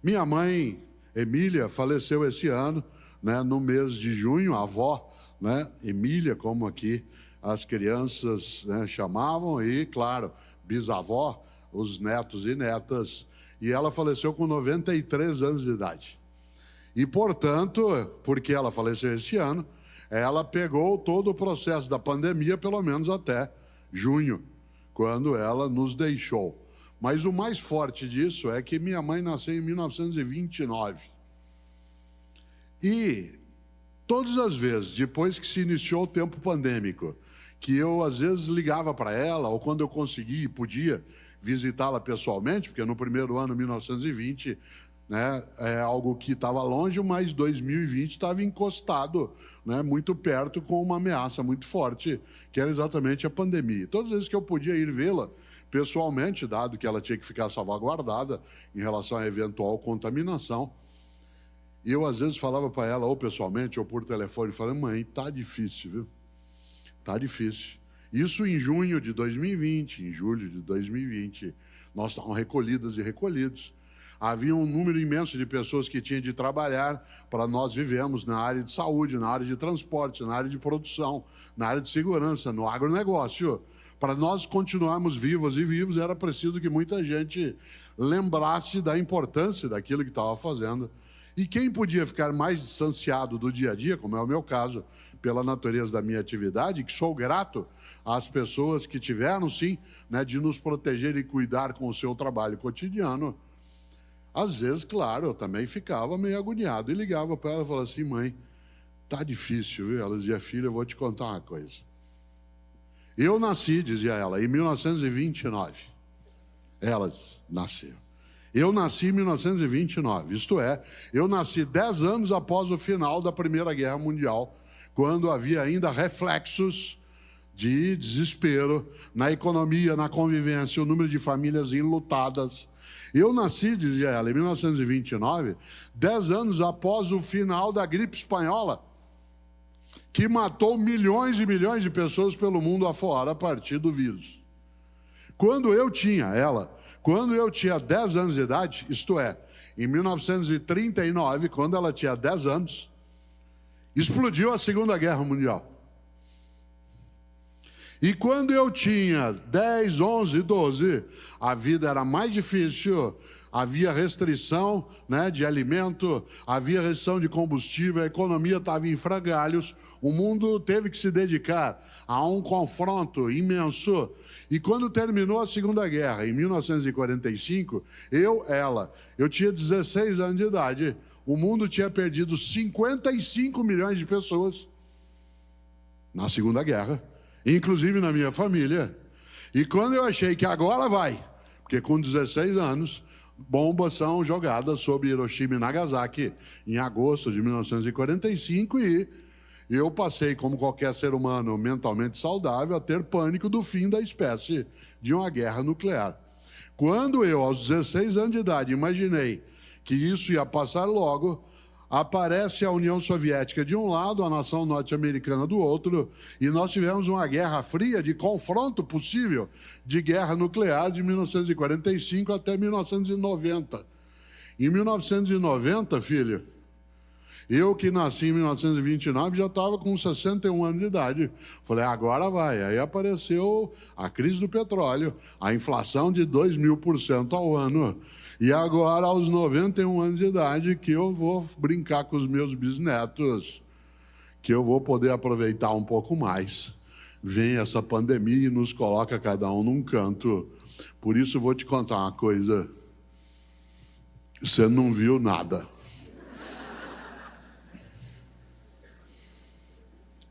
Minha mãe, Emília, faleceu esse ano, né, no mês de junho, a avó, né, Emília, como aqui as crianças, né, chamavam, e, claro, bisavó, os netos e netas, e ela faleceu com 93 anos de idade. E, portanto, porque ela faleceu esse ano, ela pegou todo o processo da pandemia, pelo menos até junho, quando ela nos deixou. Mas o mais forte disso é que minha mãe nasceu em 1929. E todas as vezes, depois que se iniciou o tempo pandêmico, que eu às vezes ligava para ela, ou quando eu conseguia e podia visitá-la pessoalmente, porque no primeiro ano, 1920, né, é algo que estava longe, mas 2020 estava encostado, né, muito perto, com uma ameaça muito forte, que era exatamente a pandemia. Todas as vezes que eu podia ir vê-la pessoalmente, dado que ela tinha que ficar salvaguardada em relação à eventual contaminação, eu às vezes falava para ela, ou pessoalmente, ou por telefone, falando: mãe, tá difícil, viu? Tá difícil. Isso em junho de 2020, em julho de 2020, nós estávamos recolhidas e recolhidos. Havia um número imenso de pessoas que tinham de trabalhar para nós vivemos na área de saúde, na área de transporte, na área de produção, na área de segurança, no agronegócio. Para nós continuarmos vivas e vivos, era preciso que muita gente lembrasse da importância daquilo que estava fazendo. E quem podia ficar mais distanciado do dia a dia, como é o meu caso, pela natureza da minha atividade, que sou grato às pessoas que tiveram, sim, né, de nos proteger e cuidar com o seu trabalho cotidiano. Às vezes, claro, eu também ficava meio agoniado e ligava para ela e falava assim: mãe, tá difícil, viu? Ela dizia: filha, eu vou te contar uma coisa. Eu nasci, dizia ela, em 1929. Ela nasceu. Eu nasci em 1929, isto é, eu nasci 10 anos após o final da Primeira Guerra Mundial, quando havia ainda reflexos de desespero na economia, na convivência, o número de famílias enlutadas. Eu nasci, dizia ela, em 1929, 10 anos após o final da gripe espanhola, que matou milhões e milhões de pessoas pelo mundo afora a partir do vírus. Quando eu tinha 10 anos de idade, isto é, em 1939, quando ela tinha 10 anos, explodiu a Segunda Guerra Mundial. E quando eu tinha 10, 11, 12, a vida era mais difícil, havia restrição, né, de alimento, havia restrição de combustível, a economia estava em frangalhos, o mundo teve que se dedicar a um confronto imenso. E quando terminou a Segunda Guerra, em 1945, eu tinha 16 anos de idade, o mundo tinha perdido 55 milhões de pessoas na Segunda Guerra, inclusive na minha família. E quando eu achei que agora vai, porque com 16 anos, bombas são jogadas sobre Hiroshima e Nagasaki em agosto de 1945 e eu passei, como qualquer ser humano mentalmente saudável, a ter pânico do fim da espécie de uma guerra nuclear. Quando eu, aos 16 anos de idade, imaginei que isso ia passar logo, aparece a União Soviética de um lado, a nação norte-americana do outro, e nós tivemos uma guerra fria de confronto possível de guerra nuclear de 1945 até 1990. Em 1990, filho, eu que nasci em 1929 já estava com 61 anos de idade. Falei, agora vai. Aí apareceu a crise do petróleo, a inflação de 2.000% ao ano. E agora, aos 91 anos de idade, que eu vou brincar com os meus bisnetos, que eu vou poder aproveitar um pouco mais. Vem essa pandemia e nos coloca cada um num canto. Por isso, vou te contar uma coisa. Você não viu nada.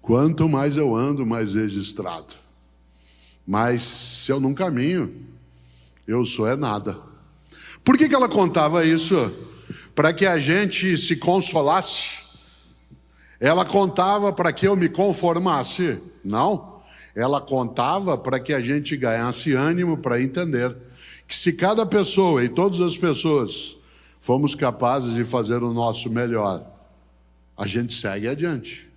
Quanto mais eu ando, mais registrado. Mas se eu não caminho, eu sou é nada. Por que ela contava isso? Para que a gente se consolasse? Ela contava para que eu me conformasse? Não. Ela contava para que a gente ganhasse ânimo para entender que se cada pessoa e todas as pessoas fomos capazes de fazer o nosso melhor, a gente segue adiante.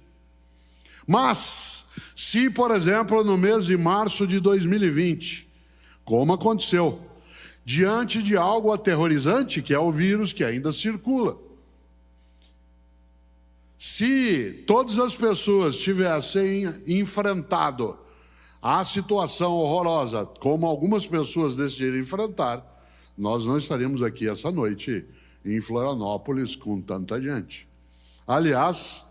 Mas, se, por exemplo, no mês de março de 2020, como aconteceu, diante de algo aterrorizante, que é o vírus que ainda circula. Se todas as pessoas tivessem enfrentado a situação horrorosa, como algumas pessoas decidiram enfrentar, nós não estaríamos aqui essa noite em Florianópolis com tanta gente. Aliás,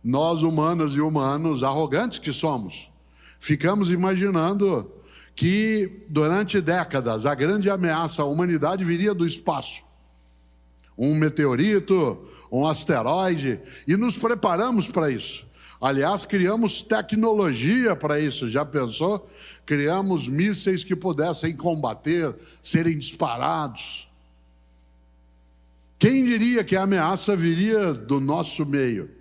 nós humanas e humanos, arrogantes que somos, ficamos imaginando que durante décadas a grande ameaça à humanidade viria do espaço. Um meteorito, um asteroide, e nos preparamos para isso. Aliás, criamos tecnologia para isso, já pensou? Criamos mísseis que pudessem combater, serem disparados. Quem diria que a ameaça viria do nosso meio?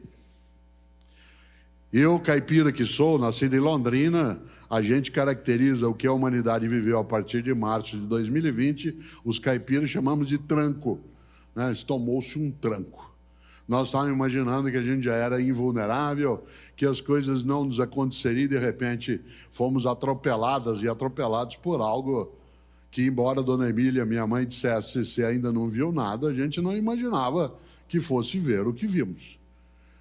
Eu, caipira que sou, nascido em Londrina, a gente caracteriza o que a humanidade viveu a partir de março de 2020, os caipiras chamamos de tranco, né? Tomou-se um tranco. Nós estávamos imaginando que a gente já era invulnerável, que as coisas não nos aconteceriam e de repente fomos atropeladas e atropelados por algo que, embora Dona Emília, minha mãe, dissesse se ainda não viu nada, a gente não imaginava que fosse ver o que vimos.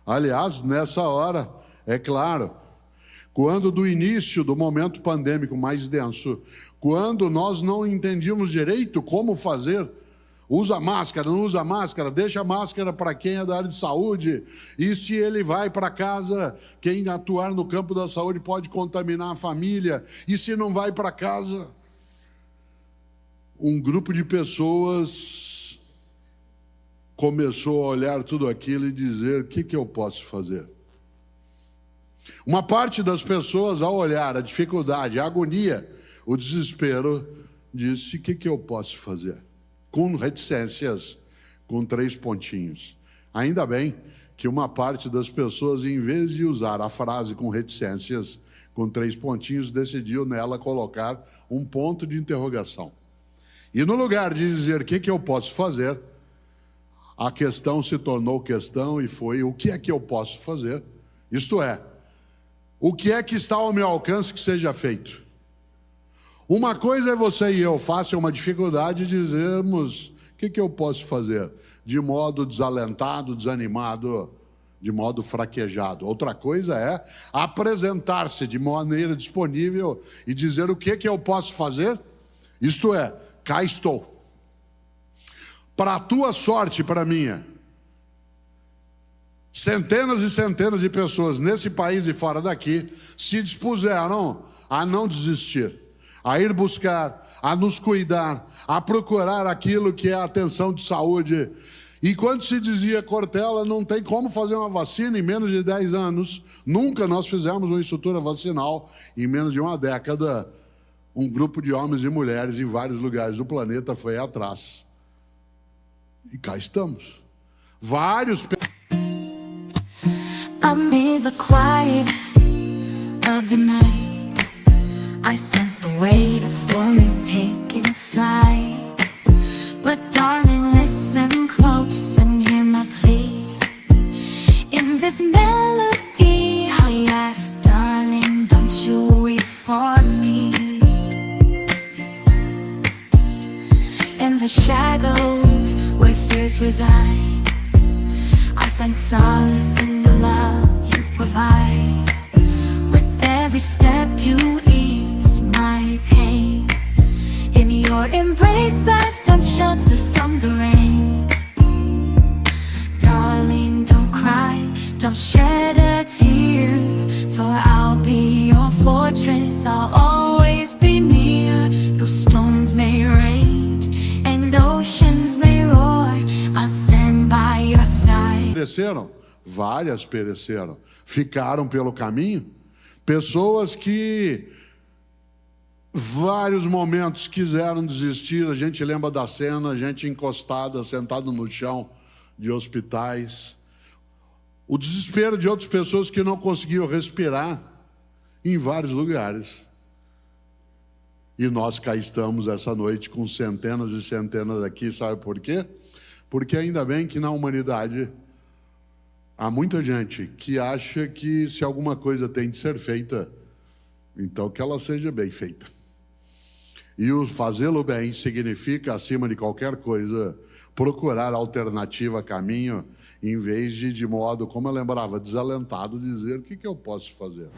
Aliás, nessa hora, é claro, quando do início do momento pandêmico mais denso, quando nós não entendíamos direito como fazer, usa máscara, não usa máscara, deixa a máscara para quem é da área de saúde, e se ele vai para casa, quem atuar no campo da saúde pode contaminar a família, e se não vai para casa, um grupo de pessoas começou a olhar tudo aquilo e dizer, o que eu posso fazer? Uma parte das pessoas, ao olhar a dificuldade, a agonia, o desespero, disse, o que eu posso fazer? Com reticências, com 3 pontinhos. Ainda bem que uma parte das pessoas, em vez de usar a frase com reticências, com 3 pontinhos, decidiu nela colocar um ponto de interrogação. E no lugar de dizer o que eu posso fazer, a questão se tornou questão e foi o que é que eu posso fazer? Isto é, o que é que está ao meu alcance que seja feito? Uma coisa é você e eu, fácil uma dificuldade, e dizermos o que eu posso fazer? De modo desalentado, desanimado, de modo fraquejado. Outra coisa é apresentar-se de maneira disponível e dizer o que eu posso fazer? Isto é, cá estou. Para a tua sorte e para a minha, centenas e centenas de pessoas nesse país e fora daqui se dispuseram a não desistir, a ir buscar, a nos cuidar, a procurar aquilo que é a atenção de saúde. E quando se dizia, Cortella, não tem como fazer uma vacina em menos de 10 anos, nunca nós fizemos uma estrutura vacinal em menos de uma década. Um grupo de homens e mulheres em vários lugares do planeta foi atrás. E cá estamos. Vários... Amid the quiet of the night, I sense the weight of worries taking flight. But darling, listen close and hear my plea. In this melody I ask, darling, don't you weep for me. In the shadows where fears reside, I find solace in the love you provide. With every step you ease my pain. In your embrace I found shelter from the rain. Darling, don't cry, don't shed a tear, for I'll be your fortress, I'll always be near. Though storms may rage and oceans may roar, I'll stand by your side. Pereceram? Várias pereceram. Ficaram pelo caminho. Pessoas que vários momentos quiseram desistir. A gente lembra da cena, gente encostada, sentada no chão de hospitais. O desespero de outras pessoas que não conseguiam respirar em vários lugares. E nós cá estamos essa noite com centenas e centenas aqui, sabe por quê? Porque ainda bem que na humanidade há muita gente que acha que se alguma coisa tem de ser feita, então que ela seja bem feita. E o fazê-lo bem significa, acima de qualquer coisa, procurar alternativa, caminho, em vez de modo, como eu lembrava, desalentado, dizer o que eu posso fazer.